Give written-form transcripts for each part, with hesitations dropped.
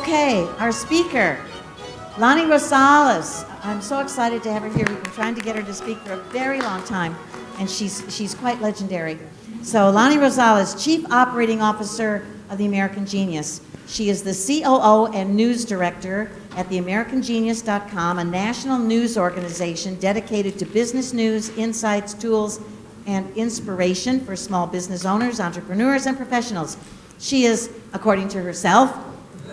Okay, our speaker, Lonnie Rosales. I'm so excited to have her here. We've been trying to get her to speak for a very long time, and she's quite legendary. So Lonnie Rosales, Chief Operating Officer of the American Genius. She is the COO and News Director at theamericangenius.com, a national news organization dedicated to business news, insights, tools, and inspiration for small business owners, entrepreneurs, and professionals. She is, according to herself,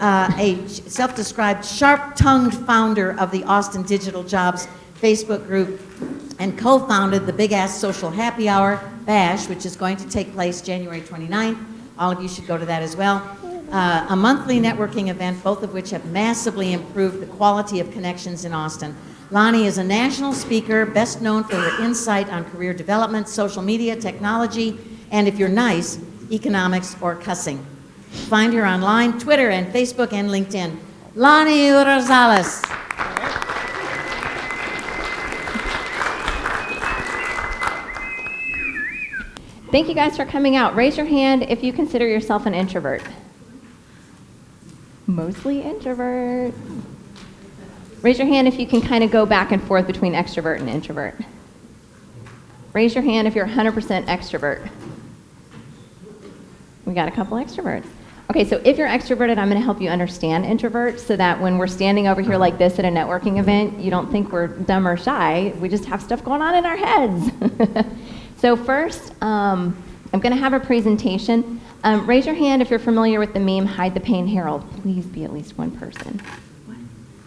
a self-described sharp-tongued founder of the Austin Digital Jobs Facebook group and co-founded the Big Ass Social Happy Hour Bash, which is going to take place January 29th. All of you should go to that as well. A monthly networking event, both of which have massively improved the quality of connections in Austin. Lonnie is a national speaker, best known for her insight on career development, social media, technology, and if you're nice, economics or cussing. Find her online, Twitter and Facebook and LinkedIn. Lonnie Rosales. Thank you guys for coming out. Raise your hand if you consider yourself an introvert. Mostly introvert. Raise your hand if you can kind of go back and forth between extrovert and introvert. Raise your hand if you're 100% extrovert. We got a couple extroverts. Okay, so if you're extroverted, I'm going to help you understand introverts so that when we're standing over here like this at a networking event, you don't think we're dumb or shy. We just have stuff going on in our heads. So first, I'm going to have a presentation. Raise your hand if you're familiar with the meme, Hide the Pain Harold. Please be at least one person.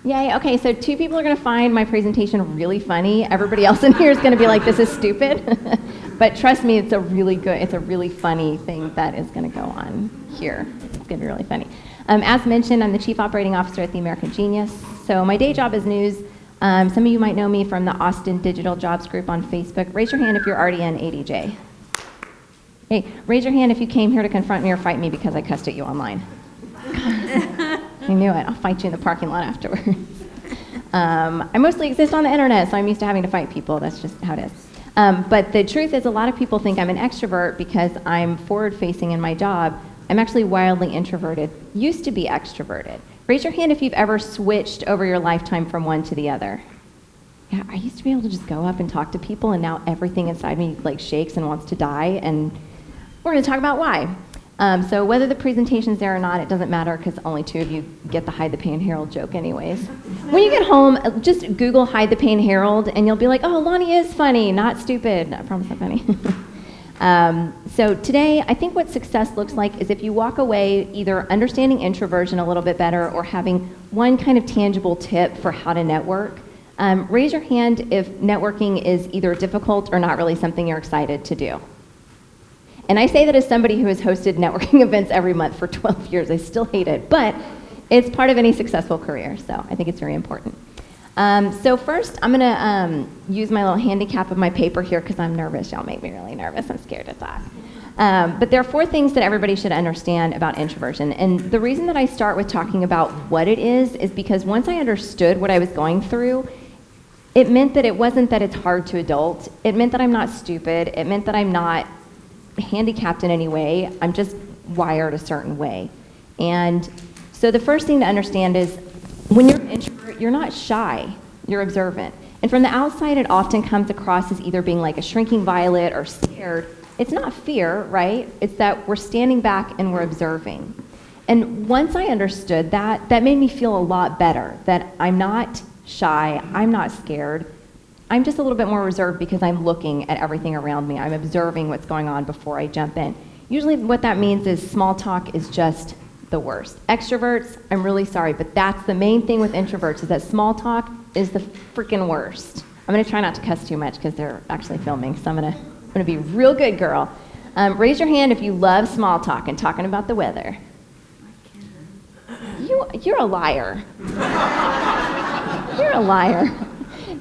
Yay, okay, so 2 people are going to find my presentation really funny. Everybody else in here is going to be like, this is stupid. But trust me, it's a really funny thing that is going to go on here. It's going to be really funny. As mentioned, I'm the Chief Operating Officer at the American Genius. So my day job is news. Some of you might know me from the Austin Digital Jobs group on Facebook. Raise your hand if you're already in ADJ. Hey, raise your hand if you came here to confront me or fight me because I cussed at you online. I knew it. I'll fight you in the parking lot afterwards. I mostly exist on the internet, so I'm used to having to fight people. That's just how it is. But the truth is, a lot of people think I'm an extrovert because I'm forward-facing in my job. I'm actually wildly introverted. Used to be extroverted. Raise your hand if you've ever switched over your lifetime from one to the other. Yeah, I used to be able to just go up and talk to people, and now everything inside me like shakes and wants to die, and we're going to talk about why. So whether the presentation's there or not, it doesn't matter because only 2 of you get the Hide the Pain Harold joke anyways. When you get home, just Google Hide the Pain Harold and you'll be like, oh, Lonnie is funny, not stupid. I promise I'm funny. So today, I think what success looks like is if you walk away either understanding introversion a little bit better or having one kind of tangible tip for how to network. Raise your hand if networking is either difficult or not really something you're excited to do. And I say that as somebody who has hosted networking events every month for 12 years. I still hate it, but it's part of any successful career, so I think it's very important. So first, I'm going to use my little handicap of my paper here because I'm nervous. Y'all make me really nervous. I'm scared to talk. But there are 4 things that everybody should understand about introversion. And the reason that I start with talking about what it is because once I understood what I was going through, it meant that it wasn't that it's hard to adult. It meant that I'm not stupid. It meant that I'm not handicapped in any way. I'm just wired a certain way. And so the first thing to understand is when you're an introvert, you're not shy, you're observant. And from the outside, it often comes across as either being like a shrinking violet or scared. It's not fear, right? It's that we're standing back and we're observing. And once I understood that, that made me feel a lot better, that I'm not shy, I'm not scared. I'm just a little bit more reserved because I'm looking at everything around me. I'm observing what's going on before I jump in. Usually what that means is small talk is just the worst. Extroverts, I'm really sorry, but that's the main thing with introverts is that small talk is the freaking worst. I'm going to try not to cuss too much because they're actually filming, so I'm going to be a real good girl. Raise your hand if you love small talk and talking about the weather. You're a liar. You're a liar.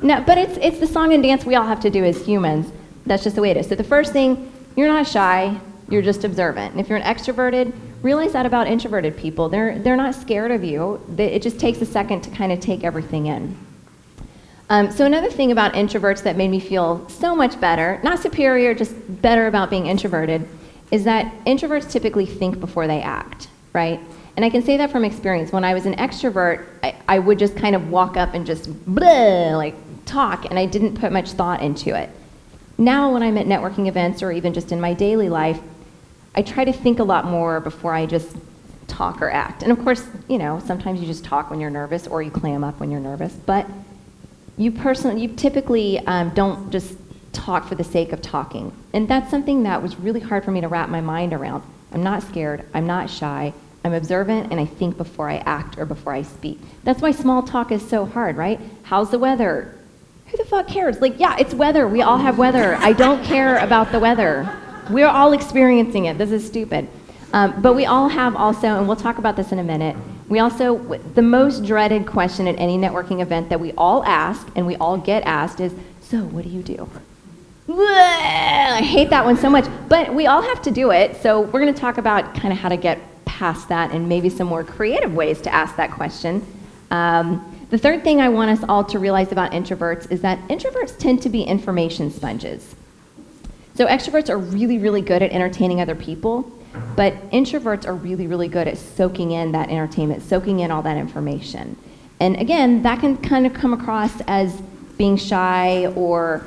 No, but it's the song and dance we all have to do as humans. That's just the way it is. So the first thing, you're not shy, you're just observant. And if you're an extroverted, realize that about introverted people. They're not scared of you. It just takes a second to kind of take everything in. So another thing about introverts that made me feel so much better, not superior, just better about being introverted, is that introverts typically think before they act, right? And I can say that from experience. When I was an extrovert, I would just kind of walk up and just blah, like talk, and I didn't put much thought into it. Now when I'm at networking events or even just in my daily life, I try to think a lot more before I just talk or act. And of course, sometimes you just talk when you're nervous or you clam up when you're nervous, but you typically don't just talk for the sake of talking. And that's something that was really hard for me to wrap my mind around. I'm not scared, I'm not shy, I'm observant, and I think before I act or before I speak. That's why small talk is so hard, right? How's the weather? Who the fuck cares? Like, yeah, it's weather. We all have weather. I don't care about the weather. We're all experiencing it. This is stupid. But we all have also, and we'll talk about this in a minute, the most dreaded question at any networking event that we all ask and we all get asked is, so what do you do? I hate that one so much, but we all have to do it. So we're going to talk about kind of how to get past that and maybe some more creative ways to ask that question. The third thing I want us all to realize about introverts is that introverts tend to be information sponges. So extroverts are really, really good at entertaining other people, but introverts are really, really good at soaking in that entertainment, soaking in all that information. And again, that can kind of come across as being shy or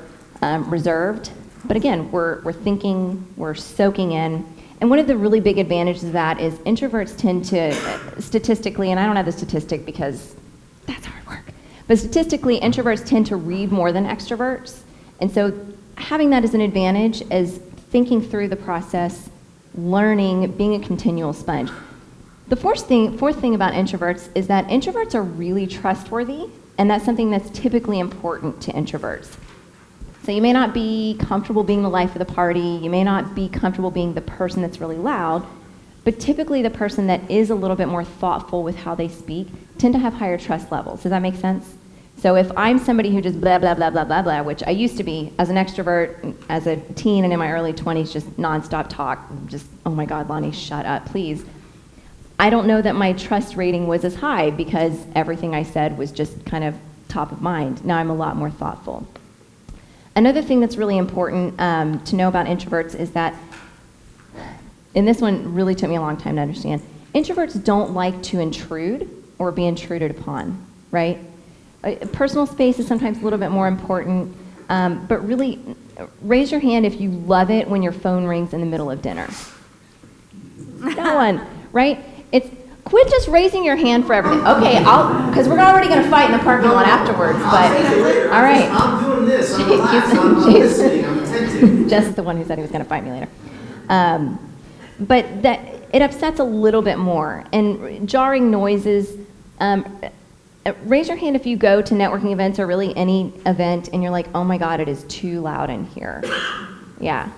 reserved, but again, we're thinking, we're soaking in. And one of the really big advantages of that is introverts tend to, statistically, and I don't have the statistic because that's hard work, but statistically, introverts tend to read more than extroverts. And so having that as an advantage is thinking through the process, learning, being a continual sponge. The fourth thing about introverts is that introverts are really trustworthy, and that's something that's typically important to introverts. So you may not be comfortable being the life of the party, you may not be comfortable being the person that's really loud, but typically the person that is a little bit more thoughtful with how they speak tend to have higher trust levels. Does that make sense? So if I'm somebody who just blah, blah, blah, blah, blah, blah, which I used to be as an extrovert, as a teen and in my early 20s, just nonstop talk, just, oh my God, Lonnie, shut up, please. I don't know that my trust rating was as high because everything I said was just kind of top of mind. Now I'm a lot more thoughtful. Another thing that's really important to know about introverts is that, and this one really took me a long time to understand, introverts don't like to intrude or be intruded upon, right? Personal space is sometimes a little bit more important, but really, raise your hand if you love it when your phone rings in the middle of dinner. No one, right? Quit just raising your hand for everything. Okay, because we're already going to fight in the parking lot afterwards, but, all right. I'm doing this, I'm listening, I'm attentive. Jess is the one who said he was going to fight me later. But that it upsets a little bit more. And jarring noises, raise your hand if you go to networking events or really any event and you're like, oh my God, it is too loud in here. Yeah,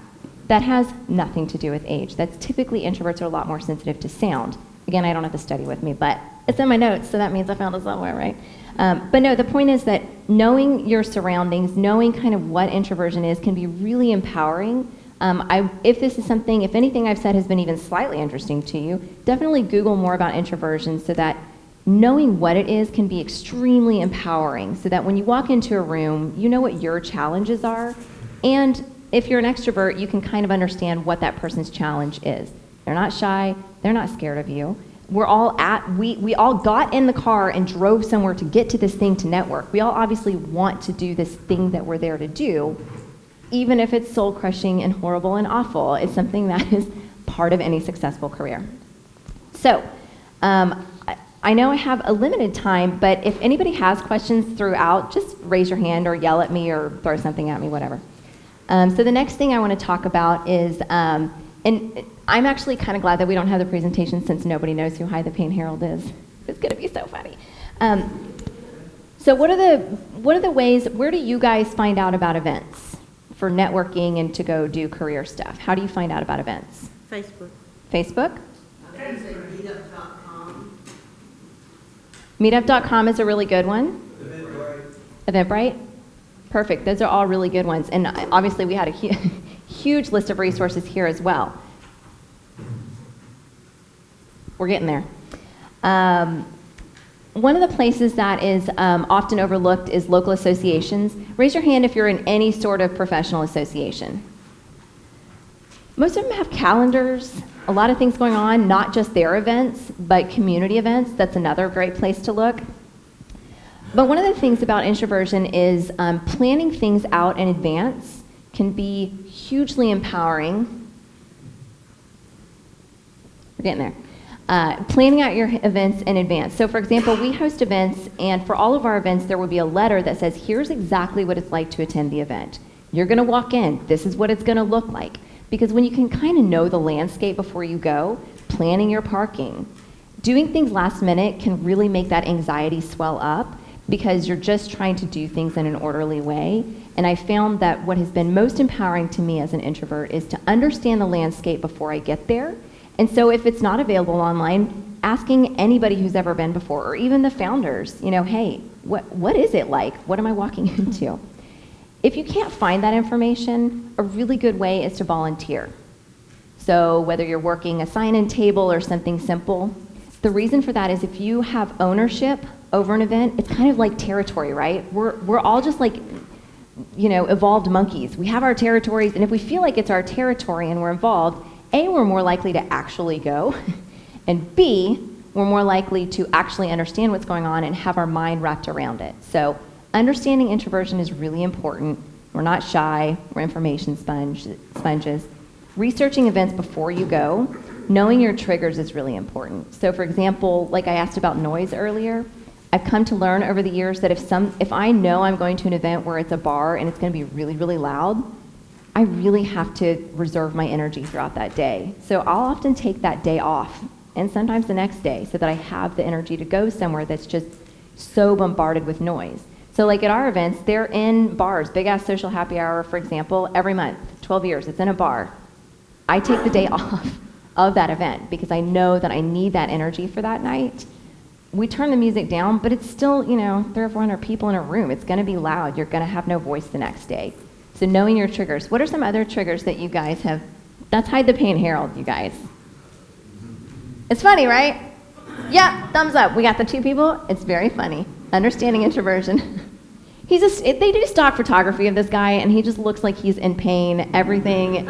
that has nothing to do with age. That's typically introverts are a lot more sensitive to sound. Again, I don't have the study with me, but it's in my notes, so that means I found it somewhere, right? But no, the point is that knowing your surroundings, knowing kind of what introversion is can be really empowering. If anything I've said has been even slightly interesting to you, definitely Google more about introversion so that knowing what it is can be extremely empowering so that when you walk into a room, you know what your challenges are. And if you're an extrovert, you can kind of understand what that person's challenge is. They're not shy, they're not scared of you. We all got in the car and drove somewhere to get to this thing to network. We all obviously want to do this thing that we're there to do, even if it's soul-crushing and horrible and awful. It's something that is part of any successful career. So, I know I have a limited time, but if anybody has questions throughout, just raise your hand or yell at me or throw something at me, whatever. So the next thing I want to talk about is, and I'm actually kind of glad that we don't have the presentation since nobody knows who Hide the Pain Herald is. It's going to be so funny. So what are the ways, where do you guys find out about events for networking and to go do career stuff? How do you find out about events? Facebook. Facebook? I would say meetup.com. Meetup.com is a really good one. Eventbrite. Eventbrite? Perfect. Those are all really good ones. And obviously we had a huge list of resources here as well. We're getting there. One of the places that is often overlooked is local associations. Raise your hand if you're in any sort of professional association. Most of them have calendars, a lot of things going on, not just their events, but community events. That's another great place to look. But one of the things about introversion is planning things out in advance can be hugely empowering. We're getting there. Planning out your events in advance. So for example, we host events, and for all of our events, there will be a letter that says, here's exactly what it's like to attend the event. You're gonna walk in, this is what it's gonna look like. Because when you can kind of know the landscape before you go, planning your parking, doing things last minute can really make that anxiety swell up because you're just trying to do things in an orderly way. And I found that what has been most empowering to me as an introvert is to understand the landscape before I get there. And so if it's not available online, asking anybody who's ever been before, or even the founders, hey, what is it like? What am I walking into? If you can't find that information, a really good way is to volunteer. So whether you're working a sign-in table or something simple, the reason for that is if you have ownership over an event, it's kind of like territory, right? We're all just like, evolved monkeys. We have our territories, and if we feel like it's our territory and we're involved, A, we're more likely to actually go, and B, we're more likely to actually understand what's going on and have our mind wrapped around it. So understanding introversion is really important. We're not shy, we're information sponges. Researching events before you go, knowing your triggers is really important. So for example, like I asked about noise earlier, I've come to learn over the years that if I know I'm going to an event where it's a bar and it's gonna be really, really loud, I really have to reserve my energy throughout that day. So I'll often take that day off, and sometimes the next day, so that I have the energy to go somewhere that's just so bombarded with noise. So like at our events, they're in bars, Big Ass Social Happy Hour, for example, every month, 12 years, it's in a bar. I take the day off of that event because I know that I need that energy for that night. We turn the music down, but it's still, 300 or 400 people in a room. It's gonna be loud. You're gonna have no voice the next day. So knowing your triggers. What are some other triggers that you guys have? That's Hide the Pain Harold, you guys. It's funny, right? Yeah, thumbs up. We got the 2 people. It's very funny. Understanding introversion. They do stock photography of this guy, and he just looks like he's in pain, everything.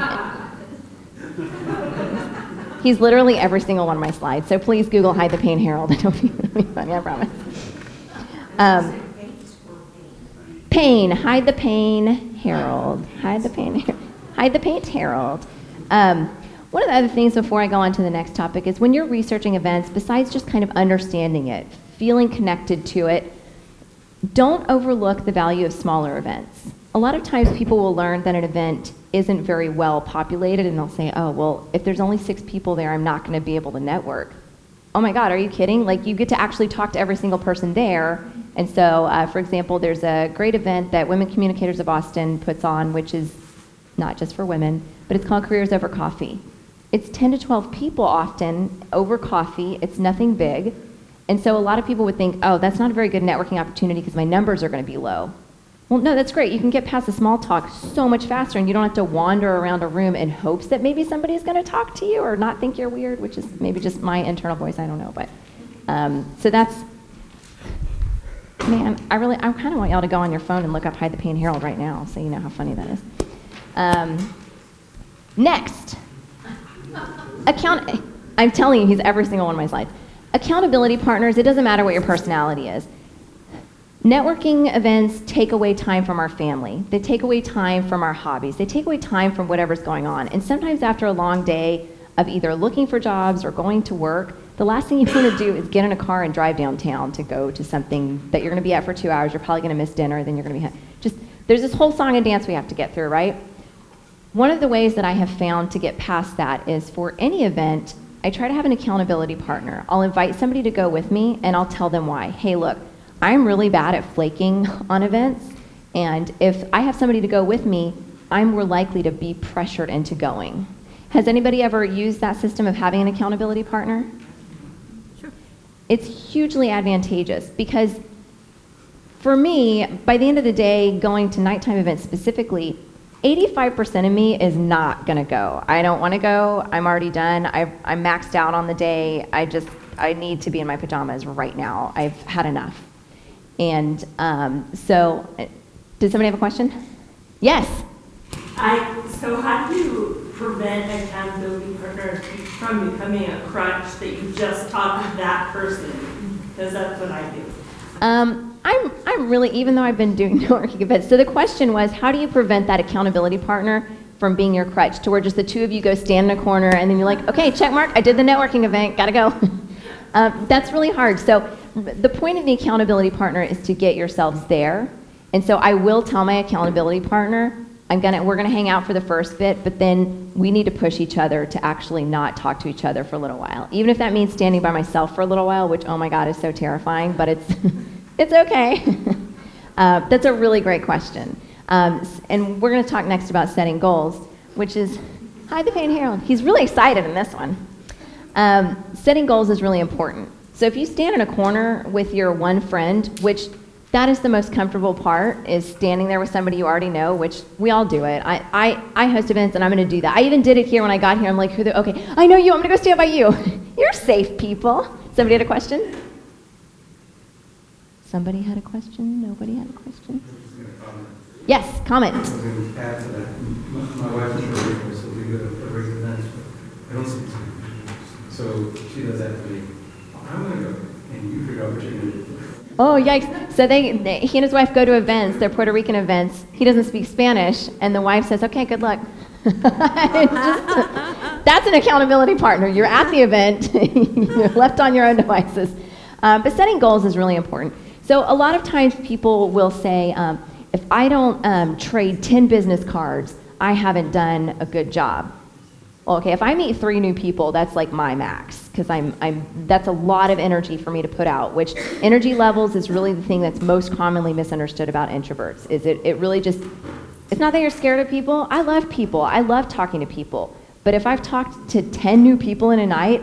He's literally every single one of my slides, so please Google Hide the Pain Harold. It'll be funny, I promise. Pain, Hide the Pain Harold. Hide the Pain Harold. One of the other things before I go on to the next topic is when you're researching events, besides just kind of understanding it, feeling connected to it, don't overlook the value of smaller events. A lot of times people will learn that an event isn't very well populated and they'll say, oh, well, if there's only 6 people there, I'm not gonna be able to network. Oh my God, are you kidding? Like you get to actually talk to every single person there. And so, for example, there's a great event that Women Communicators of Austin puts on, which is not just for women, but it's called Careers Over Coffee. It's 10 to 12 people often over coffee. It's nothing big. And so a lot of people would think, oh, that's not a very good networking opportunity because my numbers are gonna be low. Well, no, that's great. You can get past the small talk so much faster, and you don't have to wander around a room in hopes that maybe somebody's going to talk to you or not think you're weird, which is maybe just my internal voice. I don't know, but so that's. Man, I kind of want y'all to go on your phone and look up Hide the Pain Harold right now, so you know how funny that is. Next, I'm telling you, he's every single one of my slides. Accountability partners. It doesn't matter what your personality is. Networking events take away time from our family. They take away time from our hobbies. They take away time from whatever's going on. And sometimes after a long day of either looking for jobs or going to work, the last thing you want to do is get in a car and drive downtown to go to something that you're going to be at for 2 hours. You're probably going to miss dinner. Then you're going to be there's this whole song and dance we have to get through, right? One of the ways that I have found to get past that is for any event, I try to have an accountability partner. I'll invite somebody to go with me, and I'll tell them why. Hey, look, I'm really bad at flaking on events, and if I have somebody to go with me, I'm more likely to be pressured into going. Has anybody ever used that system of having an accountability partner? Sure. It's hugely advantageous because for me, by the end of the day, going to nighttime events specifically, 85% of me is not gonna go. I don't wanna go, I'm already done, I'm maxed out on the day, I need to be in my pajamas right now, I've had enough. And so, did somebody have a question? Yes? So how do you prevent accountability partners from becoming a crutch that you just talk to that person? Because that's what I do. I'm really, even though I've been doing networking events, so the question was, how do you prevent that accountability partner from being your crutch to where just the two of you go stand in a corner and then you're like, okay, check mark, I did the networking event, gotta go. That's really hard. So the point of the accountability partner is to get yourselves there. And so I will tell my accountability partner, we're gonna hang out for the first bit, but then we need to push each other to actually not talk to each other for a little while. Even if that means standing by myself for a little while, which, oh my God, is so terrifying, but it's, it's okay. That's a really great question. And we're gonna talk next about setting goals, which is, hi, the Payne Herald. He's really excited in this one. Setting goals is really important. So if you stand in a corner with your one friend, which that is the most comfortable part, is standing there with somebody you already know, which we all do it. I host events and I'm gonna do that. I even did it here when I got here. I'm like, okay, I know you, I'm gonna go stand by you. You're safe, people. Somebody had a question? Somebody had a question? Nobody had a question? Yes, comment. I was going to add to that. My wife is a regular, so we go to regular events, but I don't see this. So she does that to me. I'm going to go, and you figure out what you're going to do. Oh, yikes. So he and his wife go to events, they're Puerto Rican events. He doesn't speak Spanish, and the wife says, okay, good luck. That's an accountability partner. You're at the event, you're left on your own devices. But setting goals is really important. So a lot of times people will say, if I don't trade 10 business cards, I haven't done a good job. Well, okay, if I meet 3 new people, that's like my max, because that's a lot of energy for me to put out, which energy levels is really the thing that's most commonly misunderstood about introverts, is it really just, it's not that you're scared of people. I love people. I love talking to people. But if I've talked to 10 new people in a night,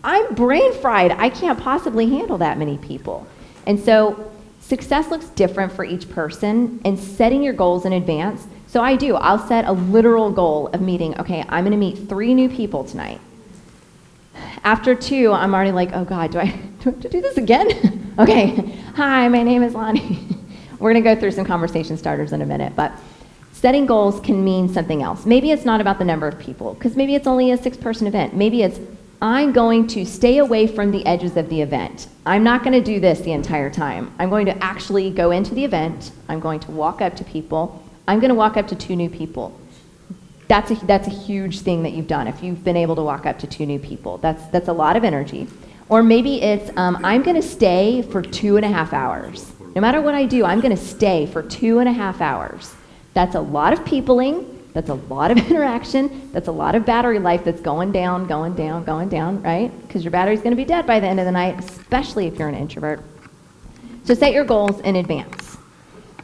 I'm brain fried. I can't possibly handle that many people. And so success looks different for each person, and setting your goals in advance. So I'll set a literal goal of meeting, okay, I'm gonna meet 3 new people tonight. After 2, I'm already like, oh God, do I have to do this again? Okay, hi, my name is Lonnie. We're gonna go through some conversation starters in a minute, but setting goals can mean something else. Maybe it's not about the number of people, because maybe it's only a 6-person event. Maybe it's, I'm going to stay away from the edges of the event. I'm not going to do this the entire time. I'm going to actually go into the event. I'm going to walk up to people. I'm going to walk up to 2 new people. That's a huge thing that you've done. If you've been able to walk up to 2 new people, that's a lot of energy. Or maybe it's, I'm going to stay for 2.5 hours. No matter what I do, I'm going to stay for 2.5 hours. That's a lot of peopling. That's a lot of interaction. That's a lot of battery life that's going down, right? Because your battery's going to be dead by the end of the night, especially if you're an introvert. So set your goals in advance.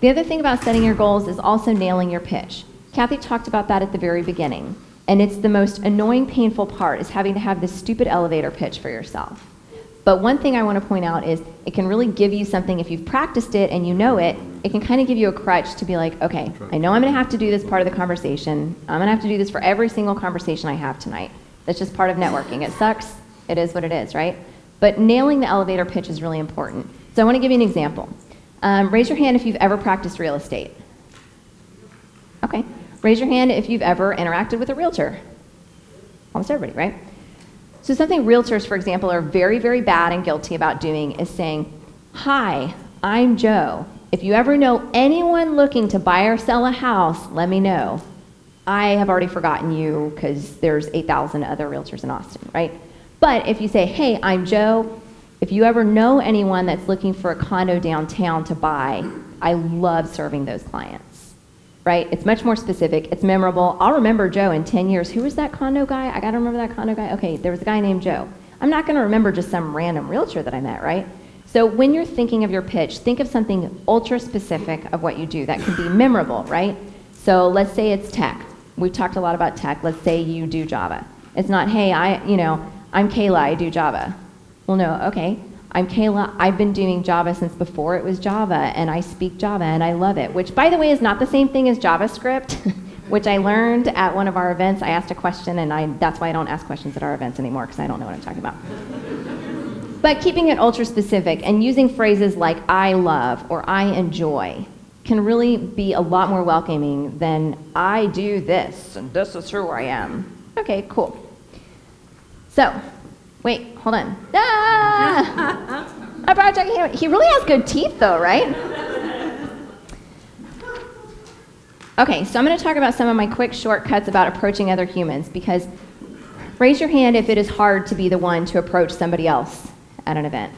The other thing about setting your goals is also nailing your pitch. Kathy talked about that at the very beginning. And it's the most annoying, painful part, is having to have this stupid elevator pitch for yourself. But one thing I want to point out is it can really give you something, if you've practiced it and you know it, it can kind of give you a crutch to be like, okay, I know I'm going to have to do this part of the conversation. I'm going to have to do this for every single conversation I have tonight. That's just part of networking. It sucks. It is what it is, right? But nailing the elevator pitch is really important. So I want to give you an example. Raise your hand if you've ever practiced real estate. Okay. Raise your hand if you've ever interacted with a realtor. Almost everybody, right? So something realtors, for example, are very, very bad and guilty about doing is saying, hi, I'm Joe. If you ever know anyone looking to buy or sell a house, let me know. I have already forgotten you because there's 8,000 other realtors in Austin, right? But if you say, hey, I'm Joe, if you ever know anyone that's looking for a condo downtown to buy, I love serving those clients, right? It's much more specific. It's memorable. I'll remember Joe in 10 years. Who was that condo guy? I got to remember that condo guy. Okay, there was a guy named Joe. I'm not going to remember just some random realtor that I met, right? So when you're thinking of your pitch, think of something ultra specific of what you do that can be memorable, right? So let's say it's tech. We've talked a lot about tech. Let's say you do Java. It's not, hey, I'm Kayla, I do Java. Well, no, okay. I'm Kayla, I've been doing Java since before it was Java, and I speak Java, and I love it, which, by the way, is not the same thing as JavaScript, which I learned at one of our events. I asked a question, and that's why I don't ask questions at our events anymore, because I don't know what I'm talking about. But keeping it ultra specific and using phrases like I love or I enjoy can really be a lot more welcoming than I do this, and this is who I am. Okay, cool. So, wait, hold on. Ah! I brought Jackie here. He really has good teeth though, right? Okay, so I'm going to talk about some of my quick shortcuts about approaching other humans, because raise your hand if it is hard to be the one to approach somebody else at an event.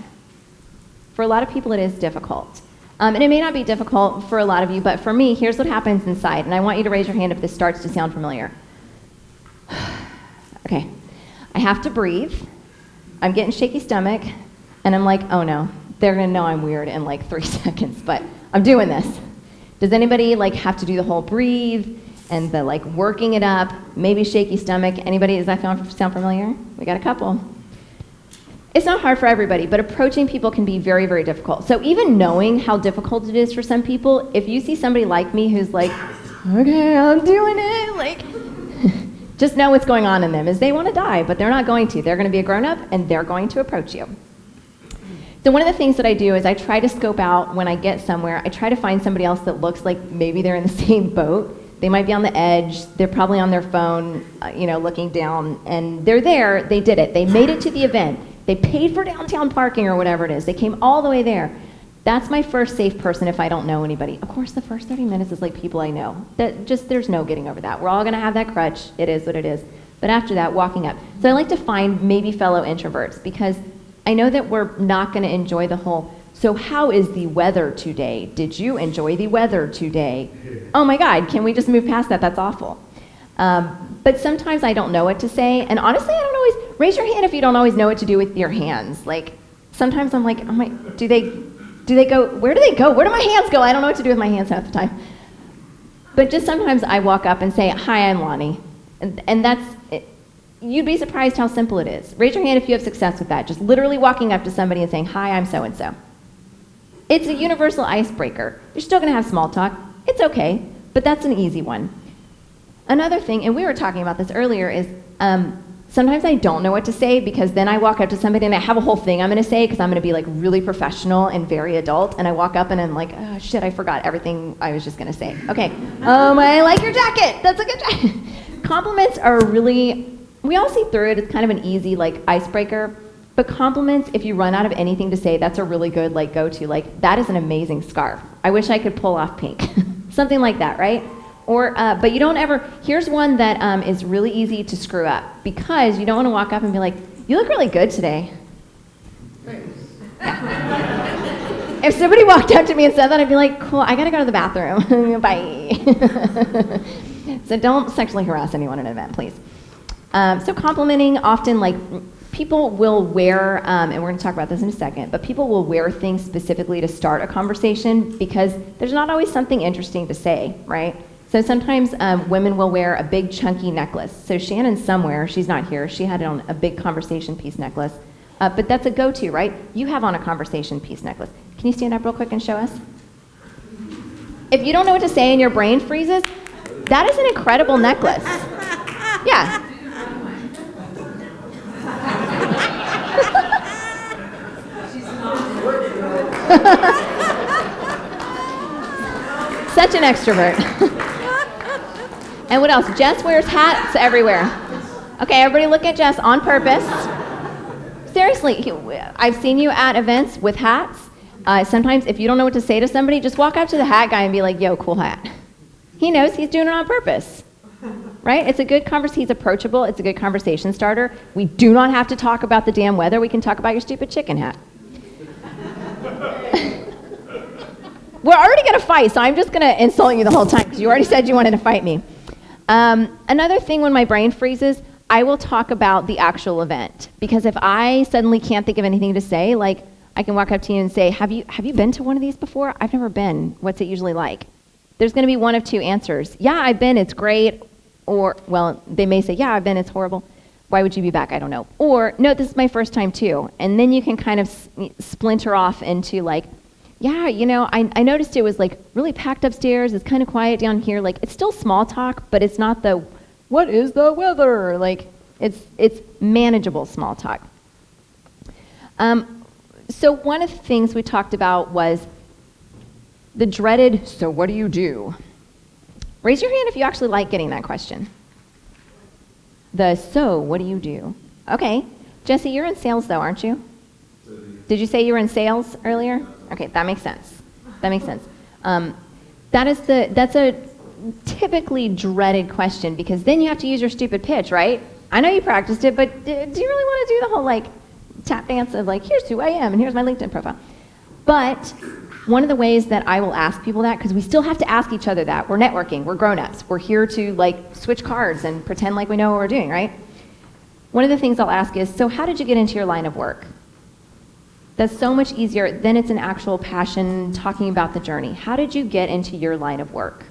For a lot of people, it is difficult. And it may not be difficult for a lot of you, but for me, here's what happens inside, and I want you to raise your hand if this starts to sound familiar. Okay, I have to breathe, I'm getting shaky stomach, and I'm like, oh no, they're gonna know I'm weird in like 3 seconds, but I'm doing this. Does anybody like have to do the whole breathe and the like working it up, maybe shaky stomach? Anybody, does that sound familiar? We got a couple. It's not hard for everybody, but approaching people can be very, very difficult. So even knowing how difficult it is for some people, if you see somebody like me who's like, okay, I'm doing it, like, just know what's going on in them is they want to die, but they're not going to. They're going to be a grown-up, and they're going to approach you. So one of the things that I do is I try to scope out when I get somewhere, I try to find somebody else that looks like maybe they're in the same boat. They might be on the edge, they're probably on their phone, looking down, and they're there, they did it. They made it to the event. They paid for downtown parking or whatever it is. They came all the way there. That's my first safe person if I don't know anybody. Of course, the first 30 minutes is like people I know. There's no getting over that. We're all gonna have that crutch. It is what it is. But after that, walking up. So I like to find maybe fellow introverts, because I know that we're not gonna enjoy the whole, so how is the weather today? Did you enjoy the weather today? Oh my God, can we just move past that? That's awful. But sometimes I don't know what to say, and honestly, I don't always, raise your hand if you don't always know what to do with your hands. Like, sometimes I'm like, oh my, do they go, where do they go? Where do my hands go? I don't know what to do with my hands half the time. But just sometimes I walk up and say, hi, I'm Lonnie. And that's, you'd be surprised how simple it is. Raise your hand if you have success with that. Just literally walking up to somebody and saying, hi, I'm so-and-so. It's a universal icebreaker. You're still gonna have small talk. It's okay, but that's an easy one. Another thing, and we were talking about this earlier, is sometimes I don't know what to say, because then I walk up to somebody and I have a whole thing I'm gonna say, because I'm gonna be like really professional and very adult, and I walk up and I'm like, oh shit, I forgot everything I was just gonna say. Okay, I like your jacket, that's a good jacket. Compliments are really, we all see through it, it's kind of an easy like icebreaker, but compliments, if you run out of anything to say, that's a really good like go-to, like that is an amazing scarf. I wish I could pull off pink. Something like that, right? Or, but you don't ever, here's one that is really easy to screw up, because you don't want to walk up and be like, you look really good today. If somebody walked up to me and said that, I'd be like, cool, I gotta go to the bathroom, bye. So don't sexually harass anyone at an event, please. So complimenting, often like, people will wear, and we're gonna talk about this in a second, but people will wear things specifically to start a conversation, because there's not always something interesting to say, right? So sometimes women will wear a big chunky necklace. So Shannon somewhere, she's not here, she had it on a big conversation piece necklace. But that's a go-to, right? You have on a conversation piece necklace. Can you stand up real quick and show us? If you don't know what to say and your brain freezes, that is an incredible necklace. Yeah. Such an extrovert. And what else? Jess wears hats everywhere. Okay, everybody look at Jess on purpose. Seriously, I've seen you at events with hats. Sometimes if you don't know what to say to somebody, just walk up to the hat guy and be like, yo, cool hat. He knows he's doing it on purpose. Right? It's a good conversation. He's approachable. It's a good conversation starter. We do not have to talk about the damn weather. We can talk about your stupid chicken hat. We're already going to fight, so I'm just going to insult you the whole time, because you already said you wanted to fight me. Another thing, when my brain freezes, I will talk about the actual event, because if I suddenly can't think of anything to say, like I can walk up to you and say, have you been to one of these before? I've never been. What's it usually like? There's going to be one of two answers. Yeah, I've been, it's great. Or, well, they may say, yeah, I've been, it's horrible. Why would you be back? I don't know. Or, no, this is my first time too. And then you can kind of splinter off into like, yeah, you know, I noticed it was like really packed upstairs. It's kind of quiet down here. Like, it's still small talk, but it's not the, what is the weather? Like, it's manageable small talk. So one of the things we talked about was The dreaded, so what do you do? Raise your hand if you actually like getting that question. The so what do you do? Okay. Jesse, you're in sales though, aren't you? Did you say you were in sales earlier? Okay, that makes sense. That makes sense. That's a typically dreaded question because then you have to use your stupid pitch, right? I know you practiced it, but do you really want to do the whole like tap dance of like, here's who I am and here's my LinkedIn profile? But one of the ways that I will ask people that, because we still have to ask each other that, we're networking, we're grown-ups, we're here to like switch cards and pretend like we know what we're doing, right? One of the things I'll ask is, so how did you get into your line of work? That's so much easier. Then it's an actual passion talking about the journey. How did you get into your line of work?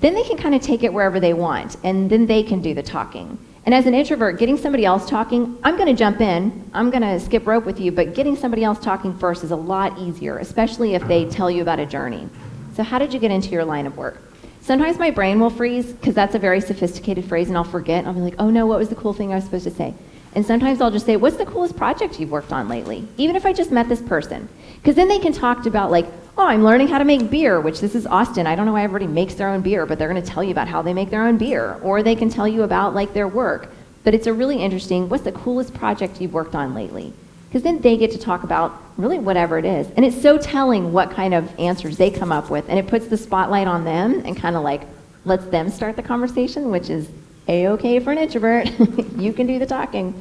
Then they can kind of take it wherever they want, and then they can do the talking. And as an introvert, getting somebody else talking, I'm going to jump in, I'm going to skip rope with you, but getting somebody else talking first is a lot easier, especially if they tell you about a journey. So how did you get into your line of work? Sometimes my brain will freeze, because that's a very sophisticated phrase, and I'll forget. I'll be like, oh no, what was the cool thing I was supposed to say? And sometimes I'll just say, what's the coolest project you've worked on lately? Even if I just met this person. Because then they can talk about like, oh, I'm learning how to make beer, which this is Austin. I don't know why everybody makes their own beer, but they're going to tell you about how they make their own beer. Or they can tell you about like their work. But it's a really interesting, what's the coolest project you've worked on lately? Because then they get to talk about really whatever it is. And it's so telling what kind of answers they come up with. And it puts the spotlight on them and kind of like lets them start the conversation, which is A-okay for an introvert. You can do the talking.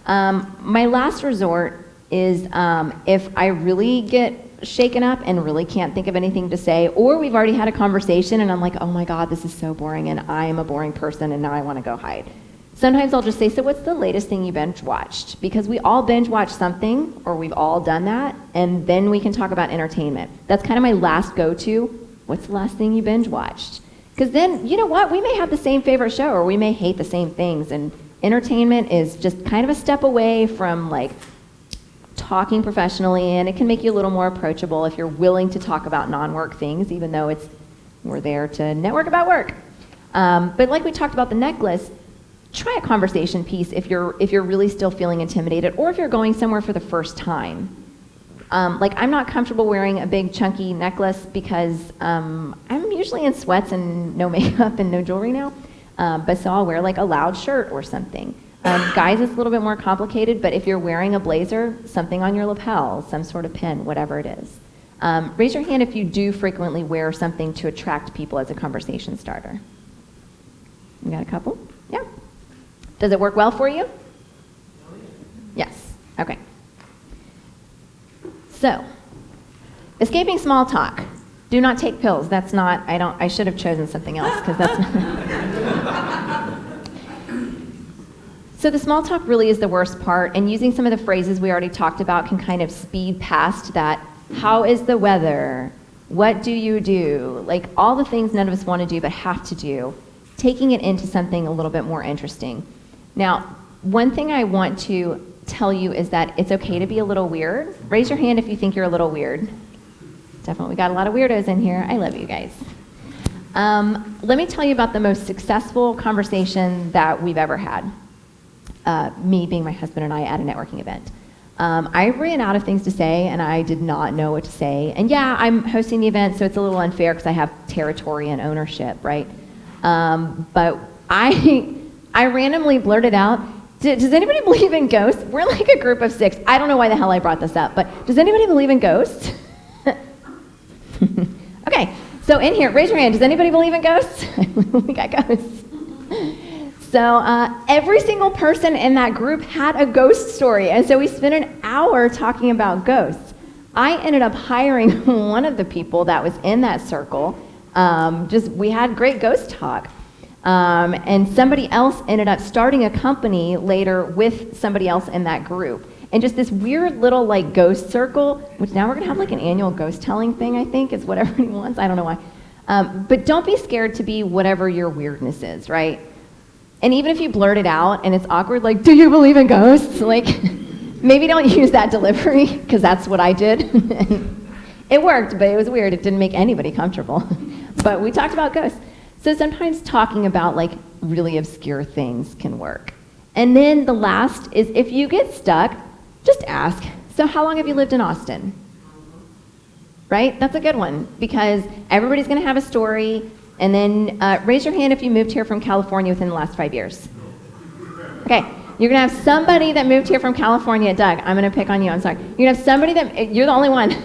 My last resort is if I really get shaken up and really can't think of anything to say, or we've already had a conversation and I'm like, oh my God, this is so boring and I am a boring person and now I want to go hide. Sometimes I'll just say, so what's the latest thing you binge watched? Because we all binge watch something, or we've all done that, and then we can talk about entertainment. That's kind of my last go-to. What's the last thing you binge watched? Because then, you know what? We may have the same favorite show, or we may hate the same things, and entertainment is just kind of a step away from like talking professionally, and it can make you a little more approachable if you're willing to talk about non-work things, even though we're there to network about work. But like we talked about the necklace, try a conversation piece if you're really still feeling intimidated, or if you're going somewhere for the first time. Like I'm not comfortable wearing a big chunky necklace because I'm usually in sweats and no makeup and no jewelry now. But so I'll wear like a loud shirt or something. Guys, it's a little bit more complicated, but if you're wearing a blazer, something on your lapel, some sort of pin, whatever it is. Raise your hand if you do frequently wear something to attract people as a conversation starter. You got a couple? Yeah. Does it work well for you? Yes. Okay. So, escaping small talk. Do not take pills. That's not, I should have chosen something else because that's not. So the small talk really is the worst part, and using some of the phrases we already talked about can kind of speed past that. How is the weather? What do you do? Like all the things none of us want to do but have to do. Taking it into something a little bit more interesting. Now, one thing I want to tell you is that it's okay to be a little weird. Raise your hand if you think you're a little weird. Definitely got a lot of weirdos in here. I love you guys. Let me tell you about the most successful conversation that we've ever had. Me being my husband and I at a networking event. I ran out of things to say and I did not know what to say. And yeah, I'm hosting the event, so it's a little unfair because I have territory and ownership, right? But I randomly blurted out, does anybody believe in ghosts? We're like a group of 6. I don't know why the hell I brought this up, but does anybody believe in ghosts? Okay, so in here, raise your hand. Does anybody believe in ghosts? We got ghosts. So every single person in that group had a ghost story, and so we spent an hour talking about ghosts. I ended up hiring one of the people that was in that circle. We had great ghost talk. And somebody else ended up starting a company later with somebody else in that group. And just this weird little like ghost circle, which now we're gonna have like an annual ghost telling thing, I think, is what everybody wants. I don't know why. But don't be scared to be whatever your weirdness is, right? And even if you blurt it out and it's awkward, like, do you believe in ghosts? Like, maybe don't use that delivery, because that's what I did. It worked, but it was weird. It didn't make anybody comfortable. But we talked about ghosts. So sometimes talking about like really obscure things can work. And then the last is if you get stuck, just ask. So how long have you lived in Austin? right? That's a good one because everybody's going to have a story. And then raise your hand if you moved here from California within the last 5 years. Okay, you're going to have somebody that moved here from California. Doug, I'm going to pick on you. I'm sorry. You're going to have somebody that, you're the only one.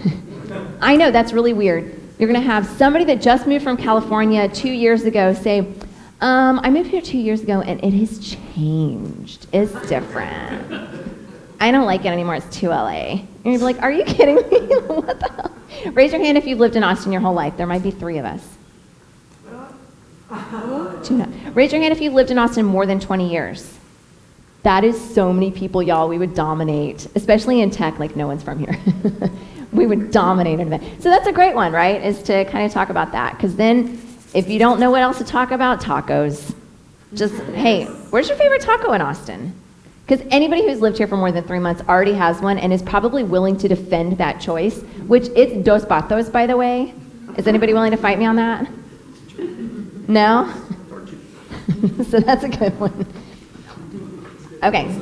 I know, that's really weird. You're going to have somebody that just moved from California 2 years ago say, I moved here 2 years ago and it has changed. It's different. I don't like it anymore. It's too LA. And you'd be like, are you kidding me? What the hell? Raise your hand if you've lived in Austin your whole life. There might be 3 of us. Raise your hand if you've lived in Austin more than 20 years. That is so many people, y'all. We would dominate, especially in tech, like no one's from here. We would dominate an event. So that's a great one, right, is to kind of talk about that. Because then if you don't know what else to talk about, tacos. Just, hey, where's your favorite taco in Austin? Because anybody who's lived here for more than 3 months already has one and is probably willing to defend that choice, which it's Dos Patos, by the way. Is anybody willing to fight me on that? No? So that's a good one. Okay.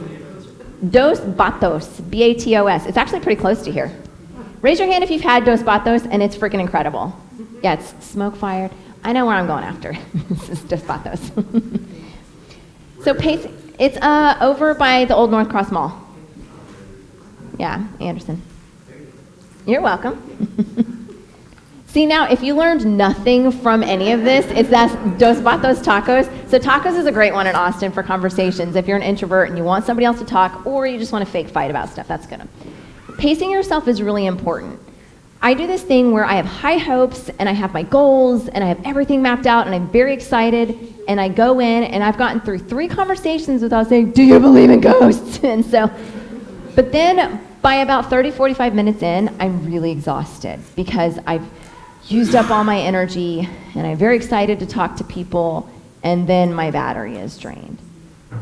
Dos Batos, B-A-T-O-S. It's actually pretty close to here. Raise your hand if you've had Dos Batos and it's freaking incredible. Yeah, it's smoke fired. I know where I'm going after. This is Dos Batos. So it's over by the old North Cross Mall. Yeah, Anderson. You're welcome. See, now, if you learned nothing from any of this, it's that Dos Patos tacos. So tacos is a great one in Austin for conversations. If you're an introvert and you want somebody else to talk, or you just want to fake fight about stuff, that's good. Pacing yourself is really important. I do this thing where I have high hopes, and I have my goals, and I have everything mapped out, and I'm very excited, and I go in, and I've gotten through 3 conversations without saying, do you believe in ghosts? And so, but then by about 30, 45 minutes in, I'm really exhausted because I've used up all my energy, and I'm very excited to talk to people, and then my battery is drained.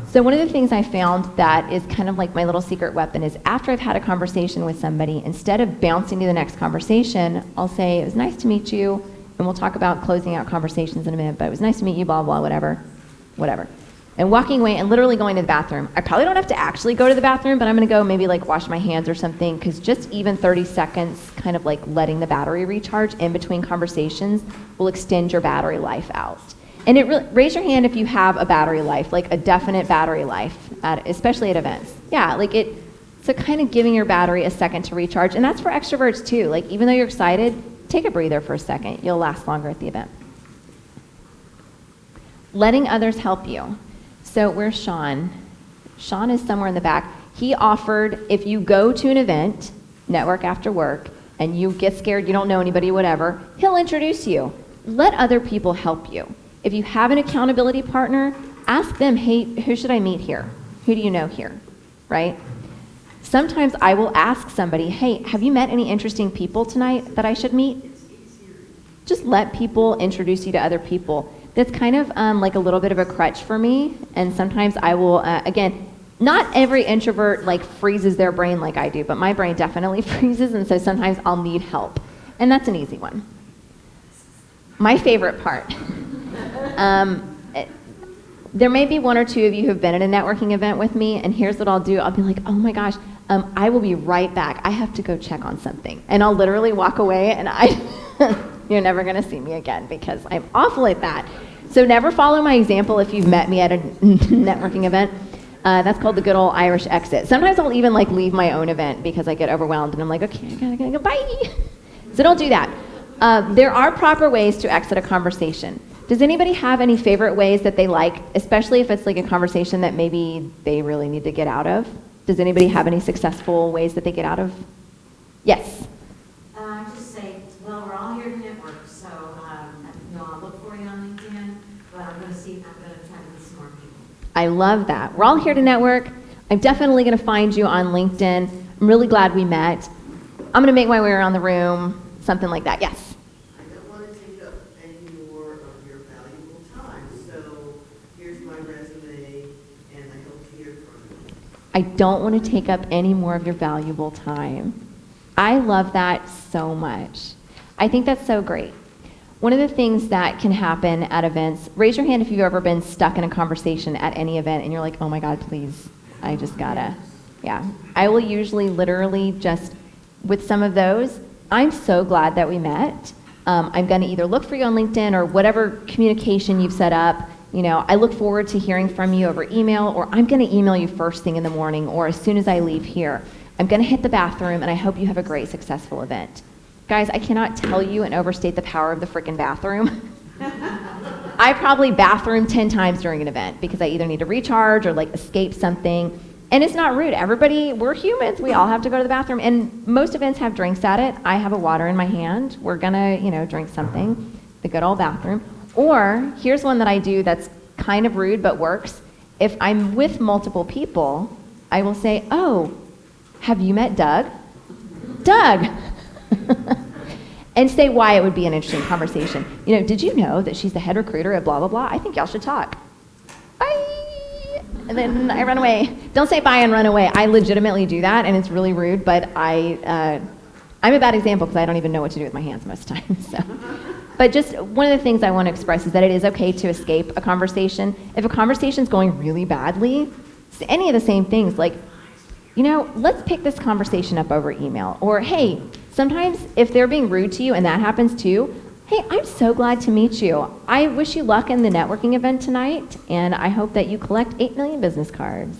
So one of the things I found that is kind of like my little secret weapon is after I've had a conversation with somebody, instead of bouncing to the next conversation, I'll say, it was nice to meet you, and we'll talk about closing out conversations in a minute, but it was nice to meet you, blah, blah, whatever. And walking away and literally going to the bathroom. I probably don't have to actually go to the bathroom, but I'm going to go maybe like wash my hands or something, because just even 30 seconds, kind of like letting the battery recharge in between conversations will extend your battery life out. And raise your hand if you have a battery life, like a definite battery life, especially at events. Yeah, like so kind of giving your battery a second to recharge. And that's for extroverts too. Like even though you're excited, take a breather for a second. You'll last longer at the event. Letting others help you. So where's Sean? Sean is somewhere in the back. He offered, if you go to an event, network after work, and you get scared, you don't know anybody, whatever, he'll introduce you. Let other people help you. If you have an accountability partner, ask them, hey, who should I meet here? Who do you know here, right? Sometimes I will ask somebody, hey, have you met any interesting people tonight that I should meet? Just let people introduce you to other people. That's kind of like a little bit of a crutch for me, and sometimes I will, again, not every introvert like freezes their brain like I do, but my brain definitely freezes, and so sometimes I'll need help, and that's an easy one. My favorite part. There may be 1 or 2 of you who have been at a networking event with me, and here's what I'll do. I'll be like, oh my gosh, I will be right back. I have to go check on something, and I'll literally walk away, and you're never going to see me again because I'm awful at that. So never follow my example if you've met me at a networking event. That's called the good old Irish exit. Sometimes I'll even like leave my own event because I get overwhelmed and I'm like, okay, I gotta go, bye. So don't do that. There are proper ways to exit a conversation. Does anybody have any favorite ways that they like, especially if it's like a conversation that maybe they really need to get out of? Does anybody have any successful ways that they get out of? Yes. Just say, well, we're all here to network, so I'll look for you on LinkedIn, but I'm going to try to meet some more people. I love that. We're all here to network. I'm definitely going to find you on LinkedIn. I'm really glad we met. I'm going to make my way around the room, something like that. Yes? I don't want to take up any more of your valuable time, so here's my resume, and I hope to hear from you. I don't want to take up any more of your valuable time. I love that so much. I think that's so great. One of the things that can happen at events, raise your hand if you've ever been stuck in a conversation at any event and you're like, oh my God, please, I just gotta, yeah. I will usually literally just, with some of those, I'm so glad that we met. I'm going to either look for you on LinkedIn or whatever communication you've set up. I look forward to hearing from you over email, or I'm going to email you first thing in the morning or as soon as I leave here. I'm going to hit the bathroom, and I hope you have a great, successful event. Guys, I cannot tell you and overstate the power of the freaking bathroom. I probably bathroom 10 times during an event because I either need to recharge or escape something. And it's not rude. Everybody, we're humans. We all have to go to the bathroom. And most events have drinks at it. I have a water in my hand. We're going to, drink something, the good old bathroom. Or here's one that I do that's kind of rude but works. If I'm with multiple people, I will say, oh, have you met Doug? Doug! And say why it would be an interesting conversation. Did you know that she's the head recruiter at blah, blah, blah? I think y'all should talk. Bye! And then I run away. Don't say bye and run away. I legitimately do that, and it's really rude, but I'm a bad example because I don't even know what to do with my hands most of the time. So. But just one of the things I want to express is that it is okay to escape a conversation. If a conversation's going really badly, it's any of the same things, let's pick this conversation up over email. Or, hey, sometimes if they're being rude to you and that happens too, hey, I'm so glad to meet you. I wish you luck in the networking event tonight, and I hope that you collect 8 million business cards.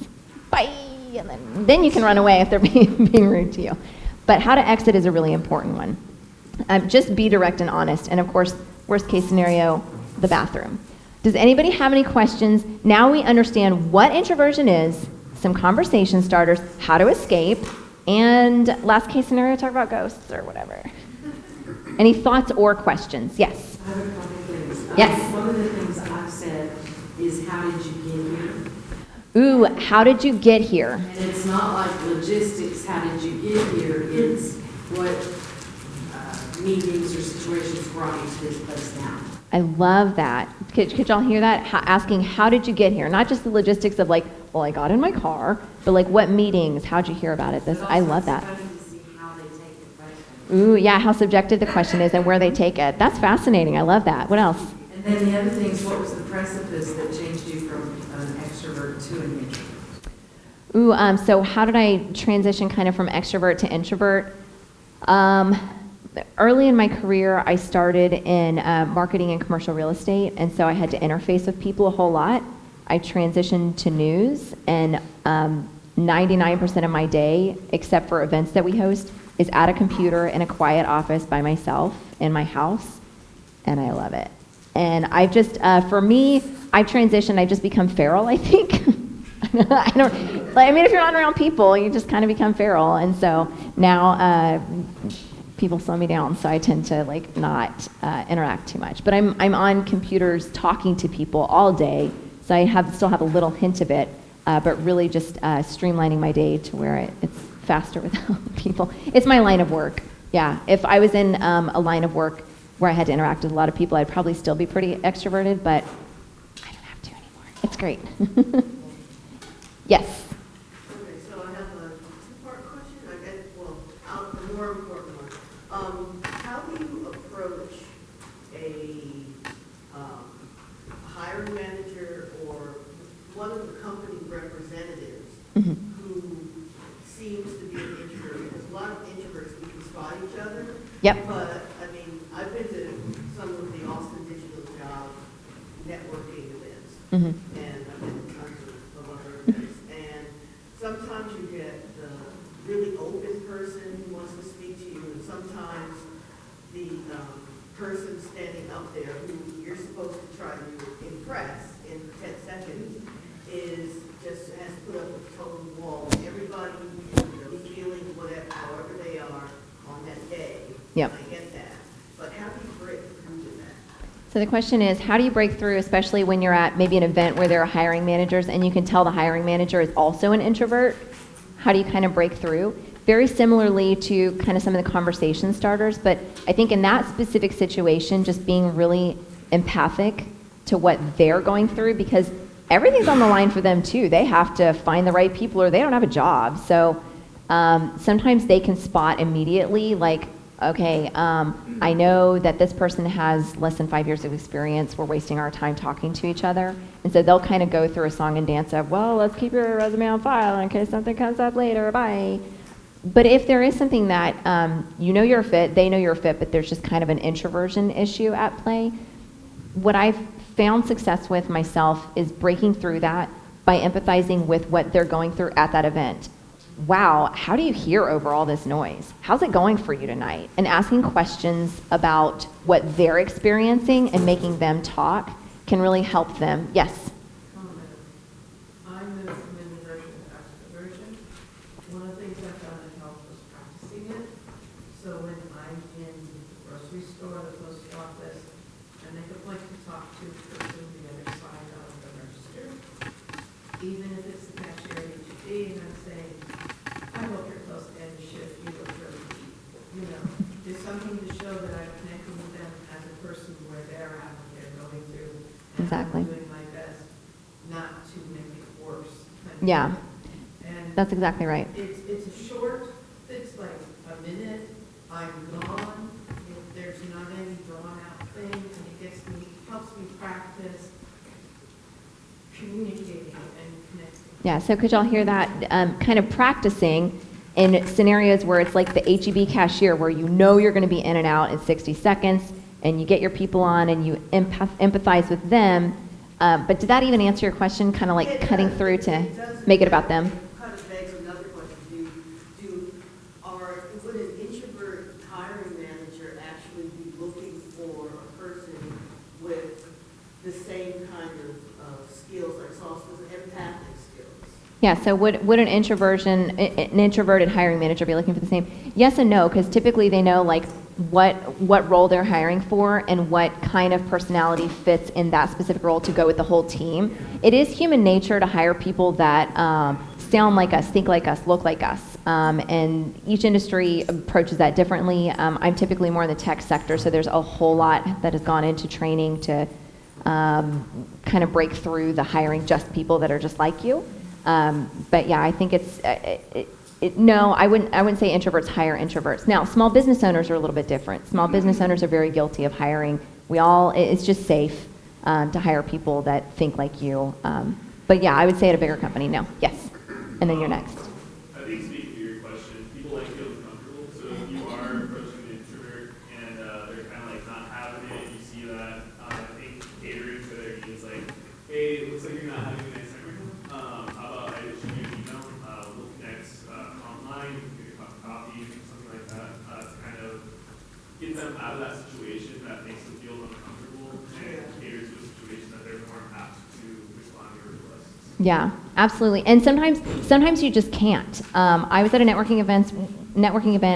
Bye! And then you can run away if they're being rude to you. But how to exit is a really important one. Just be direct and honest. And of course, worst case scenario, the bathroom. Does anybody have any questions? Now we understand what introversion is, some conversation starters, how to escape, and last case scenario, talk about ghosts or whatever. Any thoughts or questions? Yes. I have a couple things. Yes. One of the things I've said is, how did you get here? Ooh, how did you get here? And it's not like logistics, how did you get here? It's what meetings or situations brought you to this place now. I love that. Could y'all hear that? Asking, how did you get here? Not just the logistics of I got in my car, but what meetings? How'd you hear about it? I love that. It's funny to see how they take it. Ooh, yeah, how subjective the question is and where they take it. That's fascinating. I love that. What else? And then the other thing is, what was the precipice that changed you from an extrovert to an introvert? Ooh, so how did I transition kind of from extrovert to introvert? Early in my career, I started in marketing and commercial real estate, and so I had to interface with people a whole lot. I transitioned to news, and 99% of my day, except for events that we host, is at a computer in a quiet office by myself in my house, and I love it. And I've just, for me, I've transitioned, I've just become feral, I think. If you're not around people, you just kind of become feral, and so now people slow me down, so I tend to not interact too much. But I'm on computers talking to people all day, so I still have a little hint of it, but really just streamlining my day to where it's faster without people. It's my line of work. Yeah, if I was in a line of work where I had to interact with a lot of people, I'd probably still be pretty extroverted, but I don't have to anymore. It's great. Yes. Okay, so I have a two-part question, a more important one. How do you approach a hiring manager or one of the company representatives Mhm. who seems to be an introvert? Because a lot of introverts, we can spot each other. Yep. But, I've been to some of the Austin Digital Job networking events. Mhm. And I've been to tons of other events. And sometimes you get the really open person who wants to speak to you, and sometimes the person standing up there who you're supposed to try to impress in 10 seconds has put up a total wall. Everybody is feeling however they are on that day. Yep. I get that. But how do you break through to that? So the question is, how do you break through, especially when you're at maybe an event where there are hiring managers and you can tell the hiring manager is also an introvert? How do you kind of break through? Very similarly to kind of some of the conversation starters, but I think in that specific situation, just being really empathic to what they're going through, because everything's on the line for them too. They have to find the right people or they don't have a job. So sometimes they can spot immediately, okay, I know that this person has less than 5 years of experience. We're wasting our time talking to each other. And so they'll kind of go through a song and dance of, well, let's keep your resume on file in case something comes up later. Bye. But if there is something that you know you're a fit, they know you're a fit, but there's just kind of an introversion issue at play, what I've found success with myself is breaking through that by empathizing with what they're going through at that event. Wow, how do you hear over all this noise? How's it going for you tonight? And asking questions about what they're experiencing and making them talk can really help them. Yes? I'm in an introversion and extroversion. One of the things I found that helped was practicing it. So when I'm in the grocery store, the post office, I make a point to talk to the person on the other side of the register. Even if it's the cashier at H-E B, and I'm saying, I hope you're close to end of shift, you look really deep. You know, there's something to show that I'm connecting with them as a person where they're at, what they're going through. And Exactly. I'm doing my best not to make it worse. Yeah, And that's exactly right. it's a short, it's like a minute, I'm gone. If there's not any drawn out thing, and it helps me practice communicating and connecting. Yeah, so could y'all hear that? Kind of practicing in scenarios where it's like the H-E-B cashier, where you know you're going to be in and out in 60 seconds, and you get your people on and you empathize with them. But did that even answer your question, kind of like cutting through to make it about them? Kind of begs another question. Would an introvert hiring manager actually be looking for a person with the same kind of skills, like soft skills, empathic skills? Yeah, so would an introverted hiring manager be looking for the same? Yes and no, because typically they know like what role they're hiring for and what kind of personality fits in that specific role to go with the whole team. It is human nature to hire people that sound like us, think like us, look like us. And each industry approaches that differently. I'm typically more in the tech sector, so there's a whole lot that has gone into training to kind of break through the hiring just people that are just like you. But yeah, I think no, I wouldn't say introverts hire introverts. Now, small business owners are a little bit different. Small business owners are very guilty of hiring. It's just safe to hire people that think like you. But yeah, I would say at a bigger company, no. Yes. And then you're next. I think speaking to your question, people like feel comfortable. So if you are approaching an introvert and they're kind of like not having it, you see that. I think catering to their needs, like, hey, it looks like you're not having a nice time right now. How about I just shoot you an email? We'll connect online, get a cup of coffee, something like that, to kind of get them out of that situation that makes them feel uncomfortable and cater to a situation that they're more apt to respond to your requests. Yeah, absolutely. And sometimes you just can't. I was at a networking event,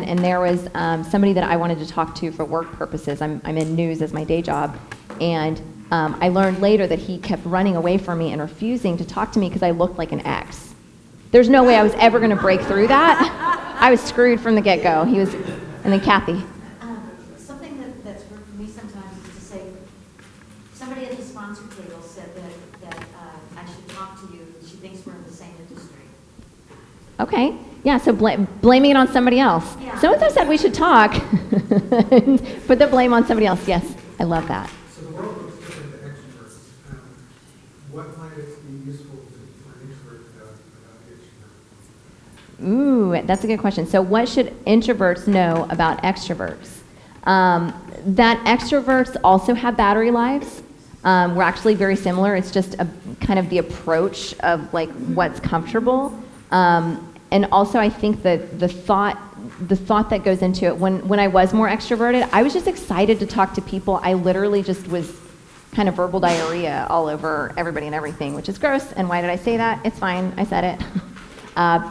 and there was somebody that I wanted to talk to for work purposes. I'm in news as my day job, and I learned later that he kept running away from me and refusing to talk to me because I looked like an ex. There's no way I was ever going to break through that. I was screwed from the get-go. And then Kathy. Something that's worked for me sometimes is to say, somebody at the sponsor table said that I should talk to you, and she thinks we're in the same industry. Okay. Yeah, so blaming it on somebody else. Yeah. So-and-so said we should talk. Put the blame on somebody else. Yes, I love that. So the world looks different to extroverts. What might it be useful for an introvert about the extrovert? Ooh, that's a good question. So what should introverts know about extroverts? That extroverts also have battery lives. We're actually very similar. It's just a kind of the approach of like what's comfortable. And also I think that the thought that goes into it, when I was more extroverted, I was just excited to talk to people. I literally just was kind of verbal diarrhea all over everybody and everything, which is gross. And why did I say that? It's fine. I said it.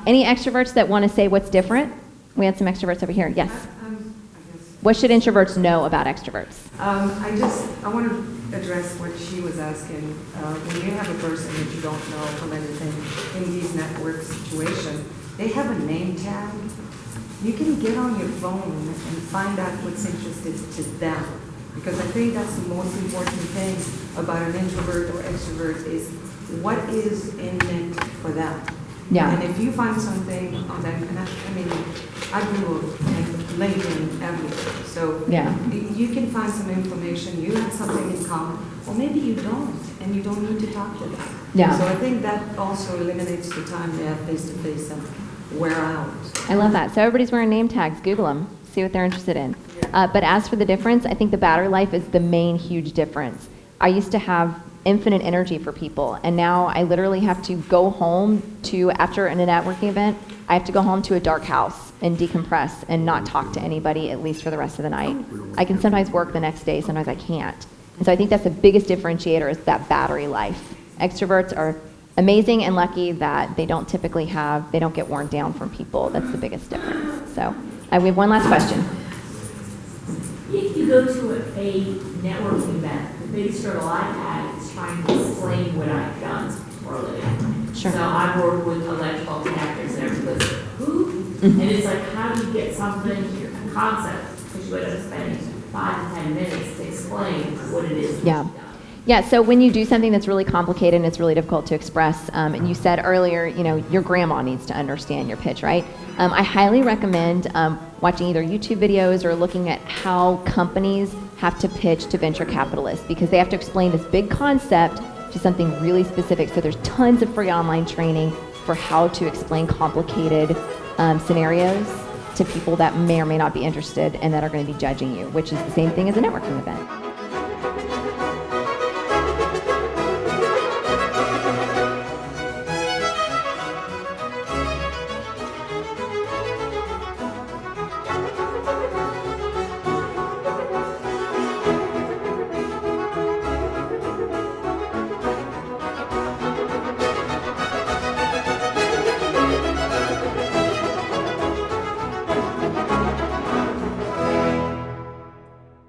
Any extroverts that want to say what's different? We had some extroverts over here. Yes. What should introverts know about extroverts? I want to address what she was asking. When you have a person that you don't know from anything in these network situations, they have a name tag. You can get on your phone and find out what's interested to them. Because I think that's the most important thing about an introvert or extrovert is what is in it for them. Yeah. And if you find something on that, and I grew up in LinkedIn everywhere, so Yeah. you can find some information, you have something in common, or maybe you don't, and you don't need to talk to them. Yeah. So I think that also eliminates the time they have face-to-face wear out. I love that. So everybody's wearing name tags. Google them. See what they're interested in. But as for the difference, I think the battery life is the main huge difference. I used to have infinite energy for people, and now I literally have to go home to, after a networking event, I have to go home to a dark house and decompress and not talk to anybody, at least for the rest of the night. I can sometimes work the next day, sometimes I can't. And so I think that's the biggest differentiator, is that battery life. Extroverts are amazing and lucky that they don't typically have, they don't get worn down from people. That's the biggest difference. So we have one last question. If you go to a networking event, the biggest struggle I've had is trying to explain what I've done for a living. Sure. So I've worked with electrical connectors and everybody goes, who? And it's like, how do you get something, a concept, because you end up spending 5 to 10 minutes to explain what it is that Yeah. you've done. Yeah, so when you do something that's really complicated and it's really difficult to express, and you said earlier, your grandma needs to understand your pitch, right? I highly recommend watching either YouTube videos or looking at how companies have to pitch to venture capitalists, because they have to explain this big concept to something really specific. So there's tons of free online training for how to explain complicated scenarios to people that may or may not be interested and that are going to be judging you, which is the same thing as a networking event.